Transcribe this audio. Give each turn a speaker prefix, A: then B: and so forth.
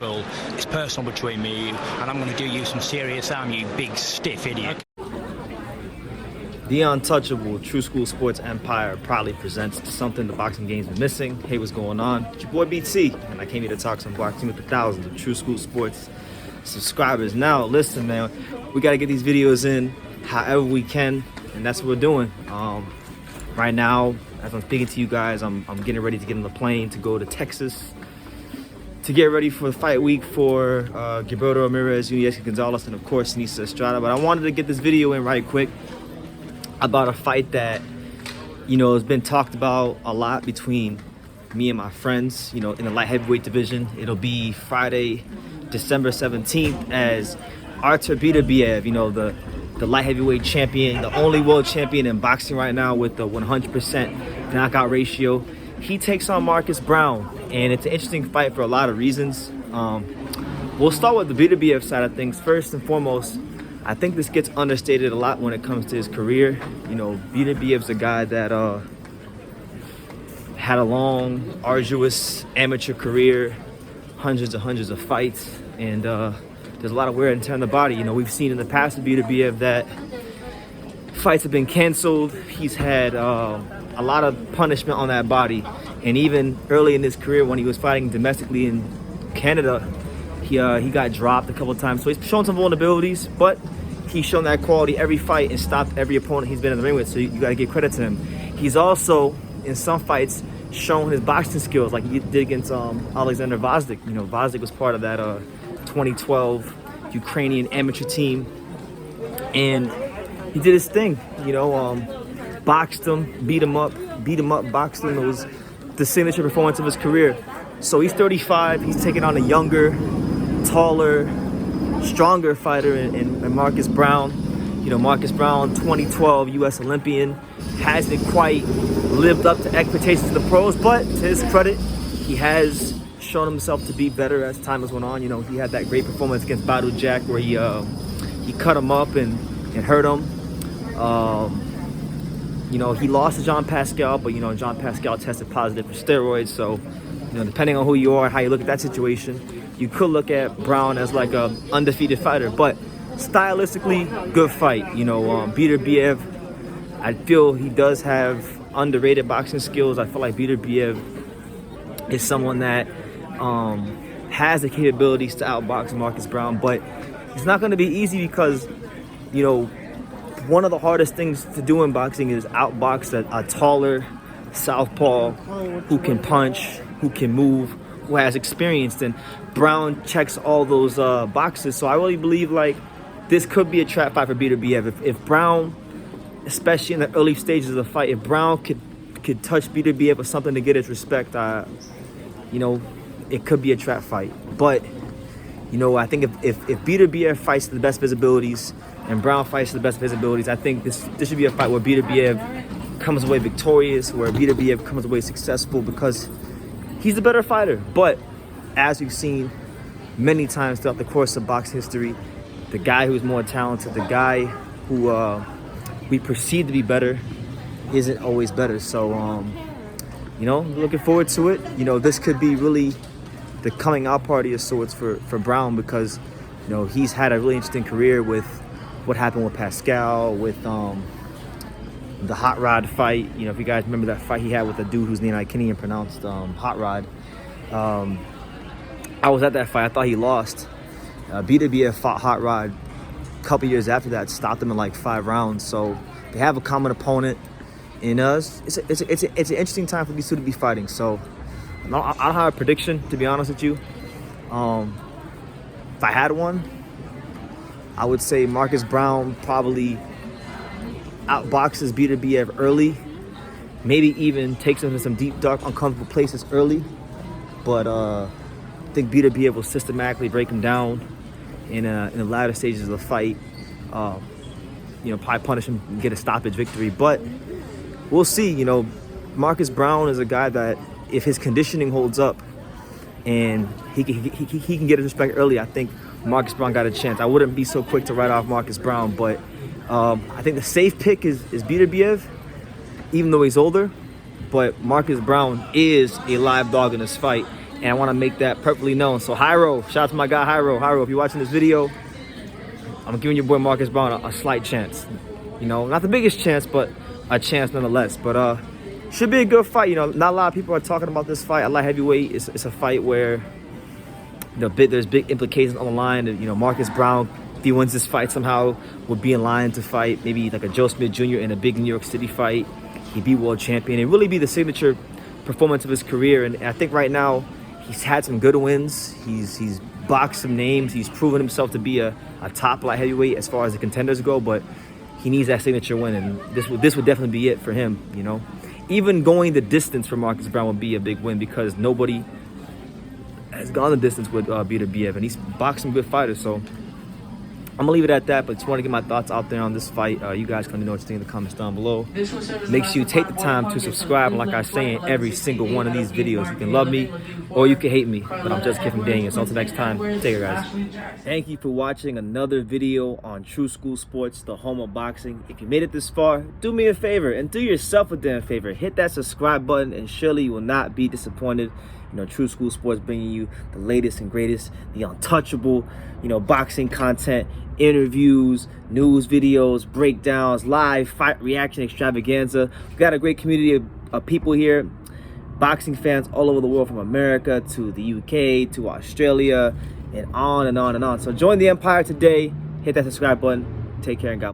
A: Well, it's personal between me and you, and I'm going to do you some serious harm, you big stiff idiot.
B: The Untouchable True School Sports Empire proudly presents something the boxing game's been missing. Hey, what's going on? It's your boy BT, and I came here to talk some boxing with the thousands of True School Sports subscribers. Now, listen, man, we got to get these videos in however we can, and that's what we're doing. Right now, as I'm speaking to you guys, I'm getting ready to get on the plane to go to Texas to get ready for the fight week for Gilberto Ramirez, Yuniesky Gonzalez, and of course Nisa Estrada. But I wanted to get this video in right quick about a fight that, you know, has been talked about a lot between me and my friends, you know, in the light heavyweight division. It'll be Friday, December 17th, as Artur Beterbiev, you know, the light heavyweight champion, the only world champion in boxing right now with the 100% knockout ratio. He takes on Marcus Browne, and it's an interesting fight for a lot of reasons. We'll start with the Beterbiev side of things. First and foremost, I think this gets understated a lot when it comes to his career. You know, Beterbiev's a guy that had a long, arduous amateur career, hundreds of fights, and there's a lot of wear and tear on the body. You know, we've seen in the past with Beterbiev that fights have been canceled. He's had a lot of punishment on that body, and even early in his career when he was fighting domestically in Canada, he got dropped a couple of times. So he's shown some vulnerabilities, but he's shown that quality every fight and stopped every opponent he's been in the ring with, so you got to give credit to him. He's also, in some fights, shown his boxing skills, like he did against Alexander Vazdik. You know, Vazdik was part of that 2012 Ukrainian amateur team, and he did his thing, you know, boxed him, beat him up, boxed him. It was the signature performance of his career. So he's 35, he's taking on a younger, taller, stronger fighter in Marcus Browne. You know, Marcus Browne, 2012 U.S. Olympian, hasn't quite lived up to expectations of the pros, but to his credit, he has shown himself to be better as time has went on. You know, he had that great performance against Badu Jack where he cut him up and hurt him. You know, he lost to John Pascal, but, you know, John Pascal tested positive for steroids. So, you know, depending on who you are, how you look at that situation, you could look at Browne as like a undefeated fighter. But stylistically, good fight. You know, Beterbiev, I feel he does have underrated boxing skills. I feel like Beterbiev is someone that has the capabilities to outbox Marcus Browne, but it's not going to be easy because, you know, one of the hardest things to do in boxing is outbox a taller southpaw who can punch, who can move, who has experience. And Browne checks all those boxes. So I really believe like this could be a trap fight for Beterbiev. If Browne, especially in the early stages of the fight, if Browne could touch Beterbiev with something to get his respect, you know, it could be a trap fight. But, you know, I think if Beterbiev fights to the best visibilities and Browne fights to the best visibilities, I think this should be a fight where Beterbiev comes away victorious, where Beterbiev comes away successful because he's the better fighter. But as we've seen many times throughout the course of boxing history, the guy who's more talented, the guy who we perceive to be better, isn't always better. So, you know, looking forward to it. You know, this could be really the coming out party of sorts for Browne because, you know, he's had a really interesting career with what happened with Pascal, with the Hot Rod fight. You know, if you guys remember that fight he had with a dude whose name I can't even pronounce, Hot Rod. I was at that fight. I thought he lost. Beterbiev fought Hot Rod a couple years after that, stopped him in like 5 rounds. So they have a common opponent. And it's an interesting time for these two to be fighting. So I don't have a prediction, to be honest with you. If I had one, I would say Marcus Browne probably outboxes Beterbiev early, maybe even takes him to some deep, dark, uncomfortable places early. But I think Beterbiev will systematically break him down in the latter stages of the fight. You know, probably punish him and get a stoppage victory. But we'll see. You know, Marcus Browne is a guy that if his conditioning holds up and he can get his respect early, I think Marcus Browne got a chance. I wouldn't be so quick to write off Marcus Browne, but I think the safe pick is Beterbiev, even though he's older. But Marcus Browne is a live dog in this fight, and I want to make that perfectly known. So Hyro, shout out to my guy Hyro. Hyro, if you're watching this video, I'm giving your boy Marcus Browne a slight chance. You know, not the biggest chance, but a chance nonetheless. But should be a good fight. You know, not a lot of people are talking about this fight. I like heavyweight. It's a fight where there's big implications on the line. You know, Marcus Browne, if he wins this fight somehow, would be in line to fight maybe like a Joe Smith Jr. in a big New York City fight. He'd be world champion. It'd really be the signature performance of his career. And I think right now he's had some good wins. He's boxed some names. He's proven himself to be a top light heavyweight as far as the contenders go. But he needs that signature win, and this would definitely be it for him. You know, even going the distance for Marcus Browne would be a big win because nobody has gone the distance with Beterbiev, and he's boxed some good fighters. So I'm gonna leave it at that, but just want to get my thoughts out there on this fight. You guys can let me know what you think in the comments down below. Make sure you take the time to subscribe, and like I say in every single one of these videos, you can love me or you can hate me, but I'm just kidding, dang it. So until next time, take care, guys. Thank you for watching another video on True School Sports, the home of boxing. If you made it this far, do me a favor and do yourself a damn favor. Hit that subscribe button, and surely you will not be disappointed. You know, True School Sports bringing you the latest and greatest, the untouchable, you know, boxing content, interviews, news videos, breakdowns, live fight reaction extravaganza. We've got a great community of people here, boxing fans all over the world, from America to the UK to Australia, and on and on and on. So join the empire today. Hit that subscribe button. Take care and God bless.